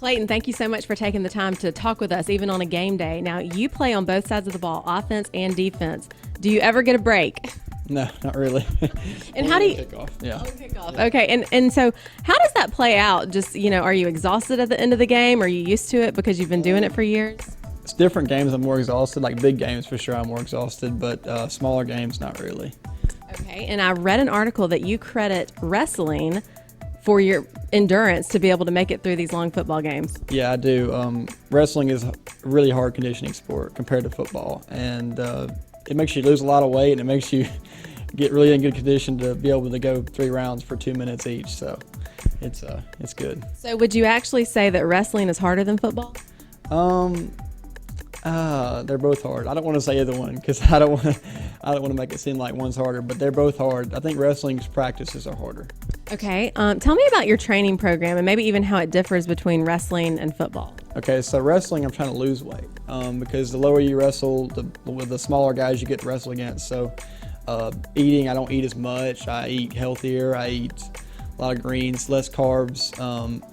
Clayton, thank you so much for taking the time to talk with us, even on a game day. Now, you play on both sides of the ball, offense and defense. Do you ever get a break? No, not really. And how do you kickoff? Yeah. kickoff? Okay, and so how does that play out? Just, are you exhausted at the end of the game? Are you used to it because you've been doing it for years? It's different games. I'm more exhausted. Like big games, for sure, I'm more exhausted. But smaller games, not really. Okay, and I read an article that you credit wrestling for your endurance to be able to make it through these long football games. Yeah, I do. Wrestling is a really hard conditioning sport compared to football, and it makes you lose a lot of weight, and it makes you get really in good condition to be able to go 3 rounds for 2 minutes each. So it's good. So would you actually say that wrestling is harder than football? They're both hard. I don't want to say either one because I don't want to make it seem like one's harder, but they're both hard. I think wrestling's practices are harder. Okay. Tell me about your training program and maybe even how it differs between wrestling and football. Okay, so wrestling, I'm trying to lose weight because the lower you wrestle, with the smaller guys you get to wrestle against. So eating, I don't eat as much. I eat healthier. I eat a lot of greens, less carbs.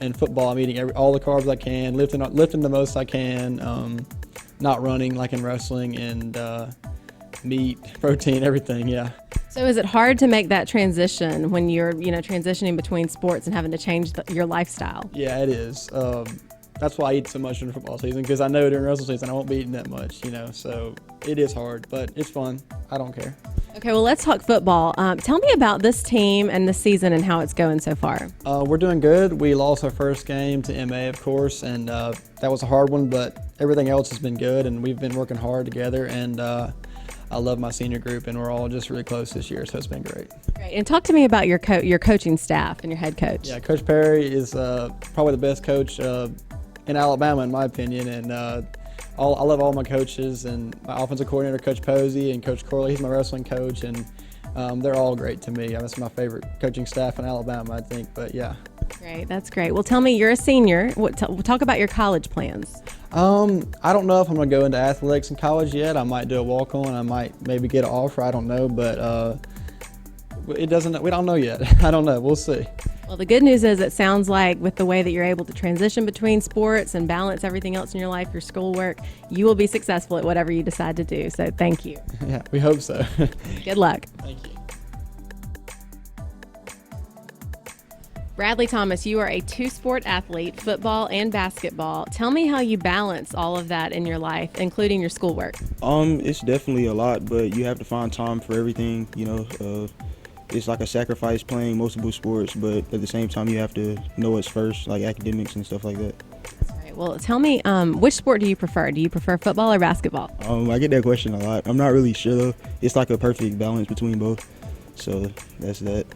In football, I'm eating all the carbs I can, lifting the most I can, not running like in wrestling, and meat, protein, everything, yeah. So is it hard to make that transition when you're, transitioning between sports and having to change your lifestyle? Yeah, it is. That's why I eat so much during football season, because I know during wrestling season I won't be eating that much, so it is hard, but it's fun. I don't care. Okay, well, let's talk football. Tell me about this team and this season and how it's going so far. We're doing good. We lost our first game to MA, of course, and that was a hard one, but everything else has been good, and we've been working hard together, and I love my senior group, and we're all just really close this year, so it's been great. Great. And talk to me about your coaching staff and your head coach. Yeah, Coach Perry is probably the best coach in Alabama, in my opinion, and I love all my coaches, and my offensive coordinator, Coach Posey, and Coach Corley, he's my wrestling coach, and they're all great to me. That's my favorite coaching staff in Alabama, I think, but yeah. Great, that's great. Well, tell me, you're a senior. Talk about your college plans. I don't know if I'm going to go into athletics in college yet. I might do a walk-on. I might maybe get an offer. I don't know, but we don't know yet. I don't know. We'll see. Well, the good news is it sounds like with the way that you're able to transition between sports and balance everything else in your life, your schoolwork, you will be successful at whatever you decide to do. So thank you. Yeah, we hope so. Good luck. Thank you. Bradley Thomas, you are a 2-sport athlete, football and basketball. Tell me how you balance all of that in your life, including your schoolwork. It's definitely a lot, but you have to find time for everything, It's like a sacrifice playing multiple sports, but at the same time you have to know what's first, like academics and stuff like that. That's right. Well, tell me, which sport do you prefer? Do you prefer football or basketball? I get that question a lot. I'm not really sure though. It's like a perfect balance between both, so that's that.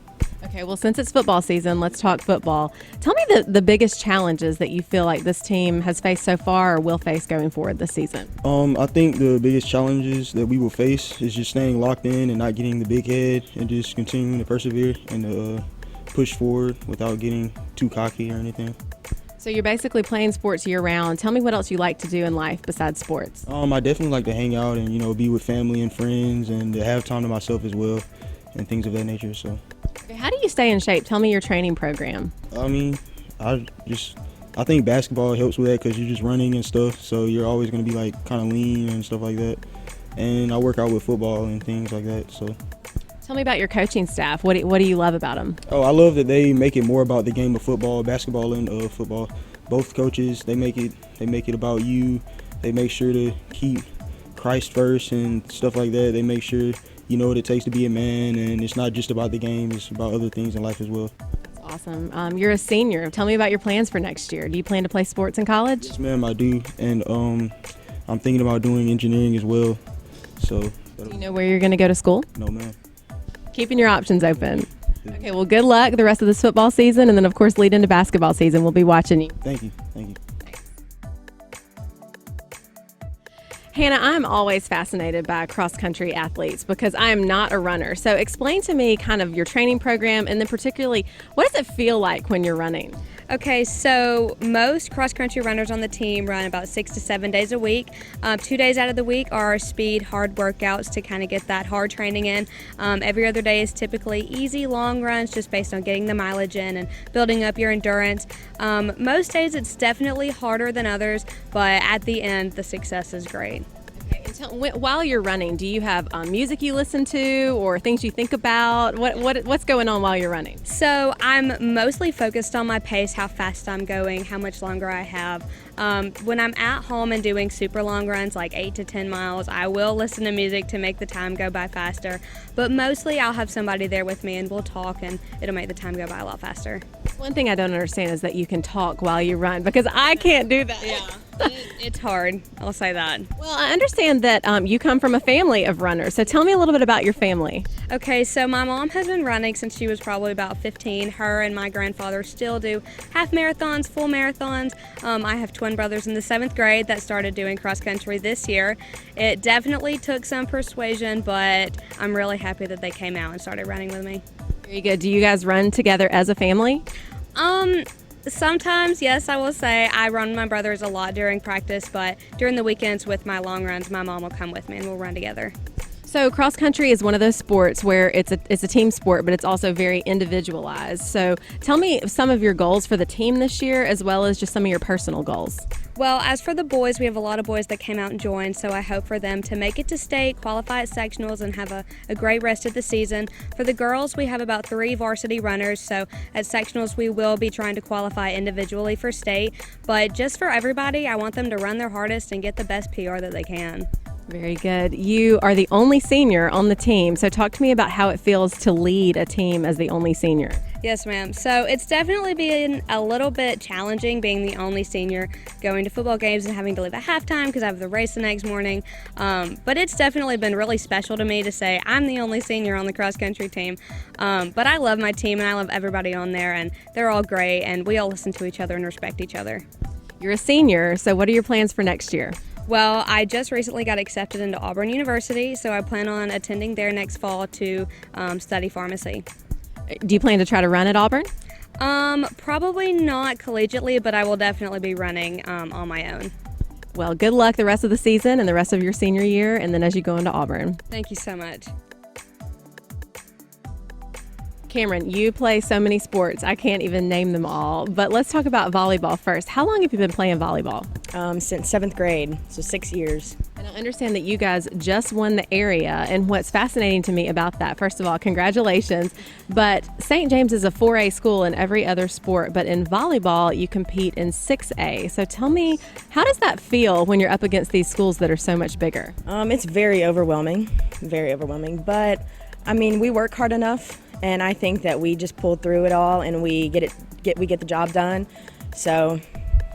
Okay, well, since it's football season, let's talk football. Tell me the biggest challenges that you feel like this team has faced so far or will face going forward this season. I think the biggest challenges that we will face is just staying locked in and not getting the big head and just continuing to persevere and push forward without getting too cocky or anything. So you're basically playing sports year-round. Tell me what else you like to do in life besides sports. I definitely like to hang out and, be with family and friends and to have time to myself as well and things of that nature, so. Okay, how do you stay in shape? Tell me your training program. I think basketball helps with that because you're just running and stuff, so you're always going to be like kind of lean and stuff like that. And I work out with football and things like that, so. Tell me about your coaching staff. What do you love about them? Oh, I love that they make it more about the game of football, basketball and football. Both coaches, they make it about you. They make sure to keep Christ first and stuff like that. They make sure you know what it takes to be a man, and it's not just about the game, it's about other things in life as well. That's awesome. You're a senior. Tell me about your plans for next year. Do you plan to play sports in college? Yes, ma'am, I do, and I'm thinking about doing engineering as well. So. Do you know where you're going to go to school? No, ma'am. Keeping your options open. Okay, well, good luck the rest of this football season, and then, of course, lead into basketball season. We'll be watching you. Thank you. Thank you. Hannah, I'm always fascinated by cross-country athletes because I am not a runner. So explain to me kind of your training program and then particularly what does it feel like when you're running? Okay, so most cross-country runners on the team run about 6 to 7 days a week. 2 days out of the week are speed, hard workouts to kind of get that hard training in. Every other day is typically easy, long runs just based on getting the mileage in and building up your endurance. Most days it's definitely harder than others, but at the end, the success is great. While you're running, do you have music you listen to or things you think about? What's going on while you're running? So I'm mostly focused on my pace, how fast I'm going, how much longer I have. When I'm at home and doing super long runs, like 8 to 10 miles, I will listen to music to make the time go by faster. But mostly I'll have somebody there with me and we'll talk and it'll make the time go by a lot faster. One thing I don't understand is that you can talk while you run, because I can't do that. Yeah, it's hard. I'll say that. Well, I understand that you come from a family of runners, so tell me a little bit about your family. Okay, so my mom has been running since she was probably about 15. Her and my grandfather still do half marathons, full marathons. I have twin brothers in the 7th grade that started doing cross country this year. It definitely took some persuasion, but I'm really happy that they came out and started running with me. Very good. Do you guys run together as a family? Sometimes, yes, I will say I run with my brothers a lot during practice, but during the weekends with my long runs, my mom will come with me and we'll run together. So cross country is one of those sports where it's a team sport, but it's also very individualized. So tell me some of your goals for the team this year, as well as just some of your personal goals. Well, as for the boys, we have a lot of boys that came out and joined, so I hope for them to make it to state, qualify at sectionals, and have a great rest of the season. For the girls, we have about 3 varsity runners, so at sectionals we will be trying to qualify individually for state. But just for everybody, I want them to run their hardest and get the best PR that they can. Very good. You are the only senior on the team, so talk to me about how it feels to lead a team as the only senior. Yes, ma'am. So it's definitely been a little bit challenging being the only senior, going to football games and having to leave at halftime because I have the race the next morning. But it's definitely been really special to me to say I'm the only senior on the cross-country team. But I love my team and I love everybody on there, and they're all great, and we all listen to each other and respect each other. You're a senior, so what are your plans for next year? Well, I just recently got accepted into Auburn University, so I plan on attending there next fall to study pharmacy. Do you plan to try to run at Auburn? Probably not collegiately, but I will definitely be running on my own. Well, good luck the rest of the season and the rest of your senior year, and then as you go into Auburn. Thank you so much. Cameron, you play so many sports. I can't even name them all. But let's talk about volleyball first. How long have you been playing volleyball? Since 7th grade, so 6 years. And I understand that you guys just won the area. And what's fascinating to me about that, first of all, congratulations. But St. James is a 4A school in every other sport. But in volleyball, you compete in 6A. So tell me, how does that feel when you're up against these schools that are so much bigger? It's very overwhelming. But, I mean, we work hard enough. And I think that we just pulled through it all, and we get the job done. So,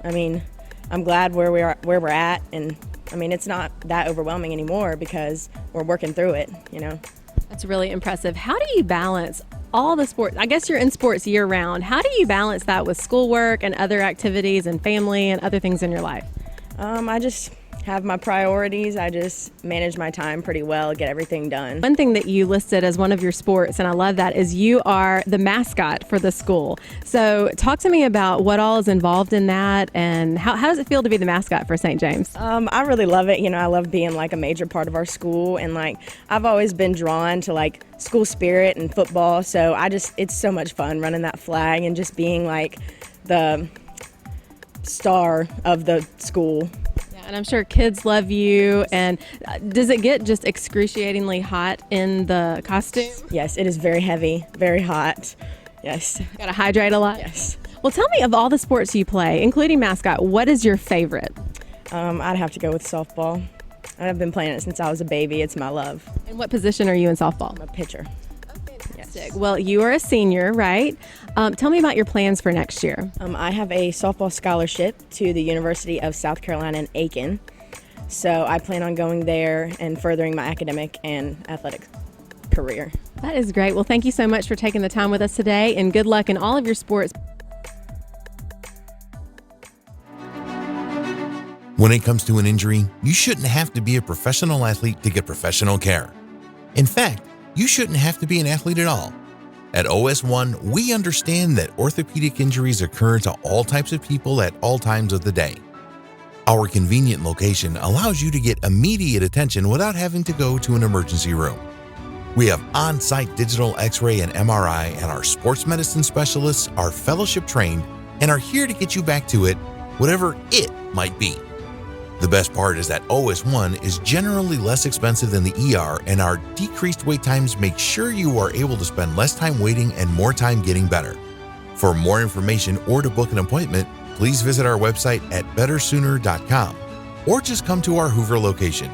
I mean, I'm glad where we're at, and I mean, it's not that overwhelming anymore because we're working through it. You know. That's really impressive. How do you balance all the sports? I guess you're in sports year round. How do you balance that with schoolwork and other activities and family and other things in your life? I just have my priorities. I just manage my time pretty well, get everything done. One thing that you listed as one of your sports, and I love that, is you are the mascot for the school. So talk to me about what all is involved in that, and how does it feel to be the mascot for St. James? I really love it. You know, I love being like a major part of our school, and like I've always been drawn to like school spirit and football. So it's so much fun running that flag and just being like the star of the school. And I'm sure kids love you. And does it get just excruciatingly hot in the costume? Yes, it is very heavy, very hot. Yes. Got to hydrate a lot? Yes. Well, tell me, of all the sports you play, including mascot, what is your favorite? I'd have to go with softball. I've been playing it since I was a baby. It's my love. And what position are you in softball? I'm a pitcher. Yes. Well, you are a senior, right? Tell me about your plans for next year. I have a softball scholarship to the University of South Carolina in Aiken. So I plan on going there and furthering my academic and athletic career. That is great. Well, thank you so much for taking the time with us today, and good luck in all of your sports. When it comes to an injury, you shouldn't have to be a professional athlete to get professional care. In fact, you shouldn't have to be an athlete at all. At OS1, we understand that orthopedic injuries occur to all types of people at all times of the day. Our convenient location allows you to get immediate attention without having to go to an emergency room. We have on-site digital X-ray and MRI, and our sports medicine specialists are fellowship trained and are here to get you back to it, whatever it might be. The best part is that OS1 is generally less expensive than the ER, and our decreased wait times make sure you are able to spend less time waiting and more time getting better. For more information or to book an appointment, please visit our website at bettersooner.com or just come to our Hoover location.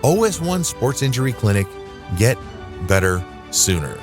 OS1 Sports Injury Clinic. Get better sooner.